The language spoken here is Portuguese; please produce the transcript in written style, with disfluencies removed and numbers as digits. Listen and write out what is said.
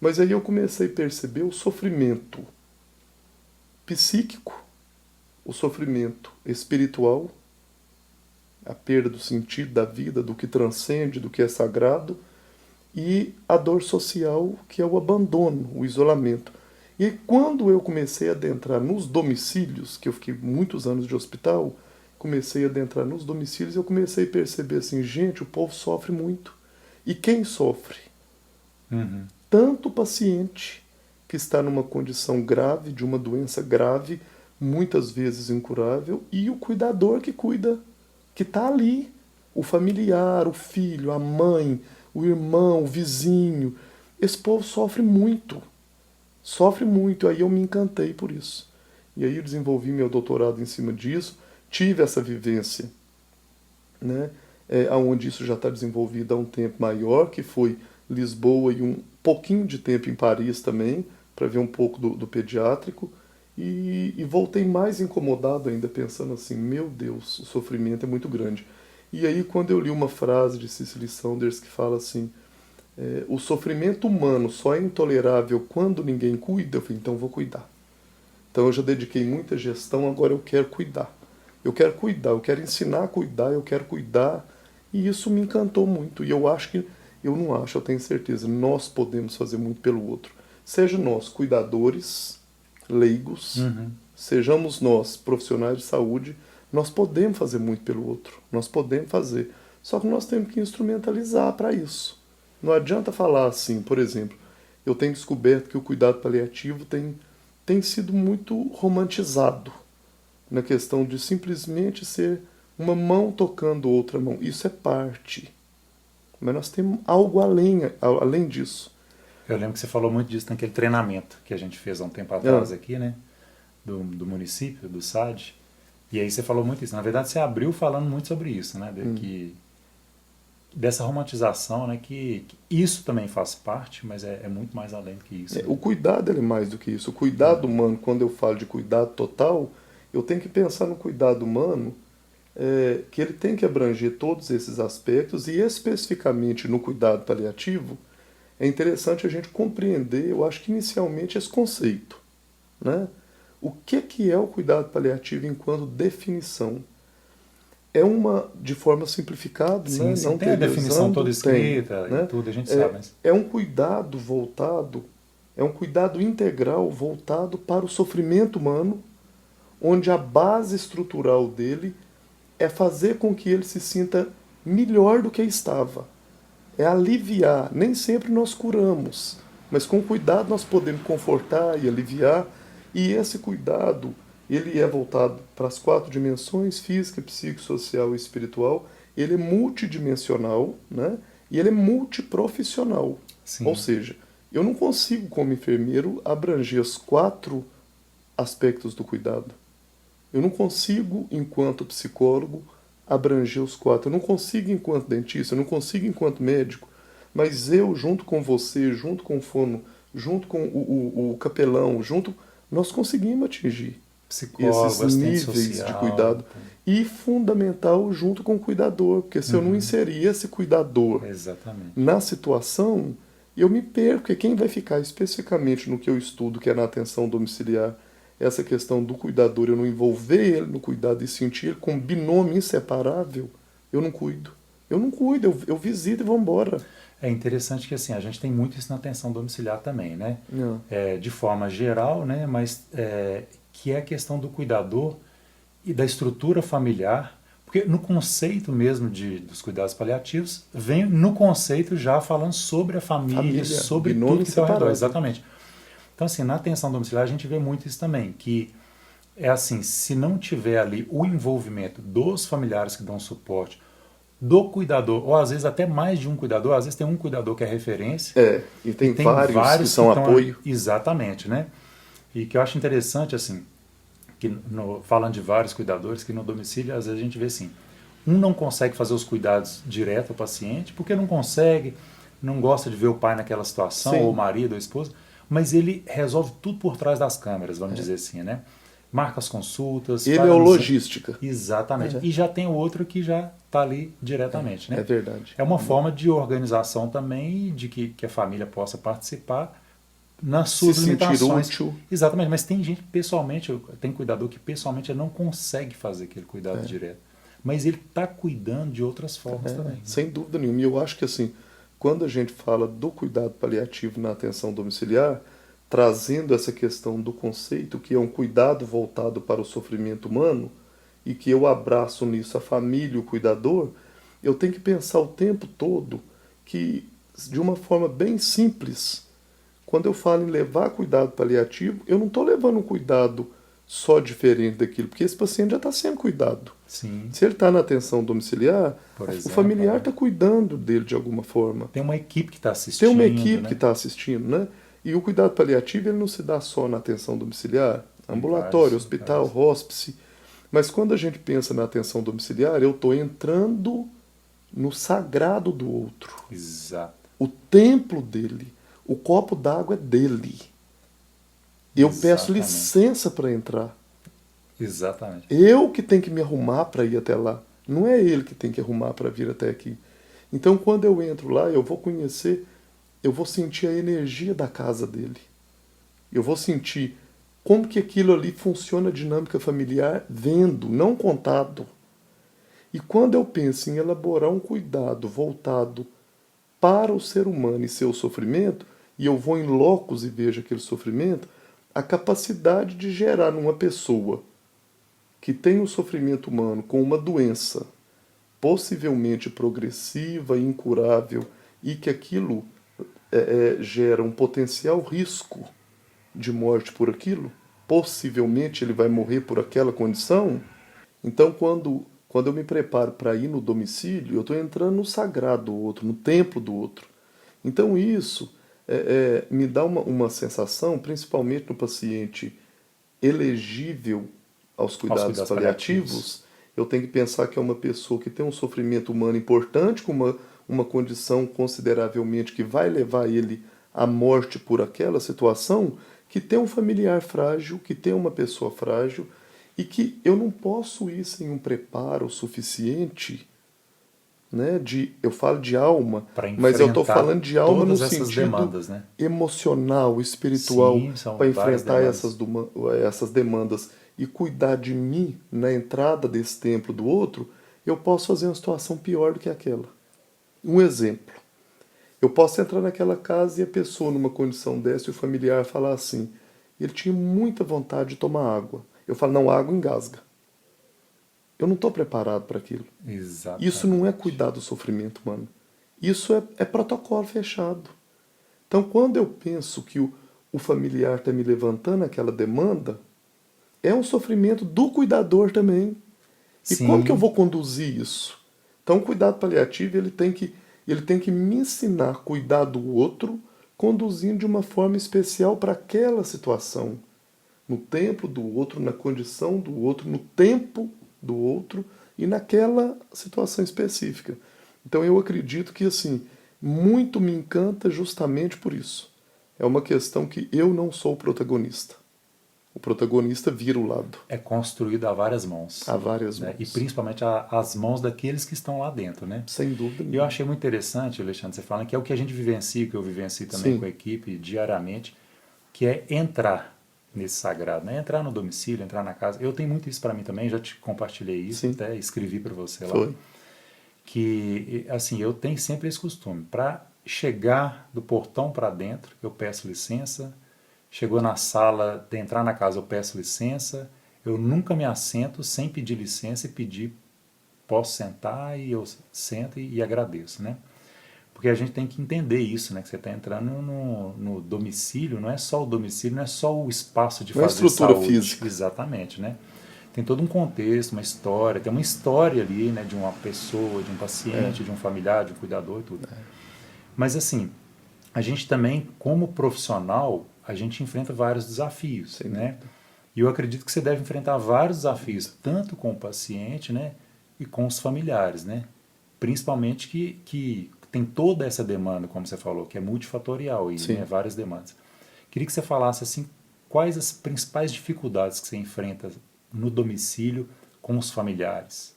Mas aí eu comecei a perceber o sofrimento psíquico, o sofrimento espiritual, a perda do sentido da vida, do que transcende, do que é sagrado, e a dor social, que é o abandono, o isolamento. E aí, quando eu comecei a adentrar nos domicílios, que eu fiquei muitos anos de hospital, comecei a adentrar nos domicílios, eu comecei a perceber assim, gente, o povo sofre muito. E quem sofre? Uhum. Tanto o paciente que está numa condição grave, de uma doença grave, muitas vezes incurável, e o cuidador que cuida, que está ali, o familiar, o filho, a mãe, o irmão, o vizinho. Esse povo sofre muito. Aí eu me encantei por isso. E aí eu desenvolvi meu doutorado em cima disso, tive essa vivência, né, onde isso já está desenvolvido há um tempo maior, que foi Lisboa e um pouquinho de tempo em Paris também, para ver um pouco do pediátrico, e voltei mais incomodado ainda, pensando assim, meu Deus, o sofrimento é muito grande. E aí quando eu li uma frase de Cicely Saunders que fala assim, o sofrimento humano só é intolerável quando ninguém cuida, eu falei, então eu vou cuidar. Então eu já dediquei muita gestão, agora eu quero cuidar. Eu quero cuidar, eu quero ensinar a cuidar, eu quero cuidar. E isso me encantou muito. E eu acho que, eu não acho, eu tenho certeza, nós podemos fazer muito pelo outro. Seja nós cuidadores, leigos, Uhum. sejamos nós profissionais de saúde, nós podemos fazer muito pelo outro. Nós podemos fazer. Só que nós temos que instrumentalizar para isso. Não adianta falar assim, por exemplo, eu tenho descoberto que o cuidado paliativo tem sido muito romantizado na questão de simplesmente ser uma mão tocando outra mão. Isso é parte. Mas nós temos algo além disso. Eu lembro que você falou muito disso naquele treinamento que a gente fez há um tempo Ah, atrás aqui, né? Do município, do SAD. E aí você falou muito isso. Na verdade, você abriu falando muito sobre isso, né? Dessa romantização, né? Que isso também faz parte, mas é muito mais além do que isso, o né? cuidado ele é mais do que isso. O cuidado humano, quando eu falo de cuidado total, eu tenho que pensar no cuidado humano, que ele tem que abranger todos esses aspectos e especificamente no cuidado paliativo, é interessante a gente compreender, eu acho que inicialmente, esse conceito, né? O que é o cuidado paliativo enquanto definição? É uma, de forma simplificada, né? Sim, sim. Não Tem a definição teorizando, toda tem, escrita e né? tudo, a gente sabe, mas... É um cuidado voltado, é um cuidado integral voltado para o sofrimento humano, onde a base estrutural dele é fazer com que ele se sinta melhor do que estava. É aliviar. Nem sempre nós curamos, mas com cuidado nós podemos confortar e aliviar. E esse cuidado, ele é voltado para as 4 dimensões, física, psicossocial e espiritual. Ele é multidimensional, né? E ele é multiprofissional. Ou Sim, seja, eu não consigo, como enfermeiro, abranger os 4 aspectos do cuidado. Eu não consigo, enquanto psicólogo, abranger os 4. Eu não consigo, enquanto dentista, eu não consigo, enquanto médico. Mas eu, junto com você, junto com o fono, junto com o capelão, nós conseguimos atingir esses psicólogo, assistente níveis de social, cuidado. E fundamental, junto com o cuidador. Porque se eu não uhum, inserir esse cuidador exatamente. na situação, eu me perco. E quem vai ficar especificamente no que eu estudo, que é na atenção domiciliar, essa questão do cuidador, eu não envolver ele no cuidado e sentir ele como binômio inseparável, eu não cuido. Eu não cuido, eu visito e vou embora. É interessante que assim, a gente tem muito isso na atenção domiciliar também, né? Não. De forma geral, né? Mas que é a questão do cuidador e da estrutura familiar, porque no conceito mesmo dos cuidados paliativos, vem no conceito já falando sobre a família, Família, sobre tudo binômio que está ao redor, inseparável. exatamente. Então assim, na atenção domiciliar a gente vê muito isso também, que é assim, se não tiver ali o envolvimento dos familiares que dão suporte, do cuidador, ou às vezes até mais de um cuidador, às vezes tem um cuidador que é referência E e tem tem vários que vários que são estão apoio. exatamente, né? E que eu acho interessante, assim, que falando de vários cuidadores, que no domicílio às vezes a gente vê assim, um não consegue fazer os cuidados direto ao paciente, porque não consegue, não gosta de ver o pai naquela situação, ou o Sim, marido, ou a esposa, mas ele resolve tudo por trás das câmeras, vamos dizer assim, né? Marca as consultas, ele é faz o não sei... logística. Exatamente. E já tem o outro que já está ali diretamente, É né? verdade. É uma forma de organização também, de que a família possa participar, nas se suas sentir limitações. útil. Exatamente, mas tem gente pessoalmente, tem cuidador que pessoalmente ele não consegue fazer aquele cuidado direto. Mas ele está cuidando de outras formas também. Né? Sem dúvida nenhuma. E eu acho que assim, quando a gente fala do cuidado paliativo na atenção domiciliar, trazendo essa questão do conceito, que é um cuidado voltado para o sofrimento humano, e que eu abraço nisso a família e o cuidador, eu tenho que pensar o tempo todo que, de uma forma bem simples, quando eu falo em levar cuidado paliativo, eu não estou levando um cuidado só diferente daquilo, porque esse paciente já está sendo cuidado. Sim, Se ele está na atenção domiciliar, por o exemplo. familiar está cuidando dele de alguma forma. Tem uma equipe que está Tem assistindo. uma equipe né? que está assistindo, né? E o cuidado paliativo ele não se dá só na atenção domiciliar, Tem ambulatório, vários, hospital, vários. hóspice. Mas quando a gente pensa na atenção domiciliar, eu estou entrando no sagrado do outro. Exato. O templo dele, o copo d'água é dele. Eu peço Exatamente. licença para entrar. Exatamente. Eu que tenho que me arrumar para ir até lá. Não é ele que tem que arrumar para vir até aqui. Então, quando eu entro lá, eu vou conhecer, eu vou sentir a energia da casa dele. Eu vou sentir como que aquilo ali funciona a dinâmica familiar vendo, não contado. E quando eu penso em elaborar um cuidado voltado para o ser humano e seu sofrimento, e eu vou em locos e vejo aquele sofrimento, a capacidade de gerar numa pessoa que tem um sofrimento humano com uma doença possivelmente progressiva e incurável e que aquilo gera um potencial risco de morte por aquilo, possivelmente ele vai morrer por aquela condição. Então, quando eu me preparo para ir no domicílio, eu estou entrando no sagrado do outro, no templo do outro. Então, isso me dá uma sensação, principalmente no paciente elegível aos cuidados paliativos, eu tenho que pensar que é uma pessoa que tem um sofrimento humano importante, com uma condição consideravelmente que vai levar ele à morte por aquela situação, que tem um familiar frágil, que tem uma pessoa frágil, e que eu não posso ir sem um preparo suficiente, né, eu falo de alma, mas eu estou falando de alma no sentido demandas, né? emocional, espiritual, para enfrentar demandas. essas demandas e cuidar de mim na entrada desse templo do outro, eu posso fazer uma situação pior do que aquela. Um exemplo. Eu posso entrar naquela casa e a pessoa numa condição dessa e o familiar falar assim, ele tinha muita vontade de tomar água. Eu falo, não, a água engasga. Eu não estou preparado para aquilo. Exatamente. Isso não é cuidar do sofrimento humano. Isso é protocolo fechado. Então, quando eu penso que o familiar está me levantando aquela demanda, é um sofrimento do cuidador também. E Sim. como que eu vou conduzir isso? Então, o cuidado paliativo ele tem que me ensinar a cuidar do outro, conduzindo de uma forma especial para aquela situação. No tempo do outro, na condição do outro, no tempo do outro e naquela situação específica. Então eu acredito que assim, muito me encanta justamente por isso. É uma questão que eu não sou o protagonista. O protagonista vira o lado. É construído a várias mãos. A várias né? mãos. E principalmente as mãos daqueles que estão lá dentro, né? Sem dúvida nenhuma. Eu achei muito interessante, Alexandre, você falando que é o que a gente vivencia, que eu vivencio também Sim. com a equipe diariamente, que é entrar nesse sagrado, né? Entrar no domicílio, entrar na casa. Eu tenho muito isso para mim também, já te compartilhei isso, Sim. até escrevi para você lá. Foi. Que, assim, eu tenho sempre esse costume. Para chegar do portão para dentro, eu peço licença. Chegou na sala, de entrar na casa, eu peço licença. Eu nunca me assento sem pedir licença e pedir, posso sentar, e eu sento e agradeço, né? Porque a gente tem que entender isso, né? Que você está entrando no domicílio, não é só o domicílio, não é só o espaço de não fazer é estrutura saúde. física. Exatamente, né? Tem todo um contexto, uma história, tem uma história ali, né? De uma pessoa, de um paciente, de um familiar, de um cuidador e tudo. Mas assim, a gente também, como profissional, a gente enfrenta vários desafios, Sem né? dúvida. E eu acredito que você deve enfrentar vários desafios, tanto com o paciente, né? E com os familiares, né? Principalmente que tem toda essa demanda, como você falou, que é multifatorial e né, várias demandas. Queria que você falasse assim, quais as principais dificuldades que você enfrenta no domicílio com os familiares?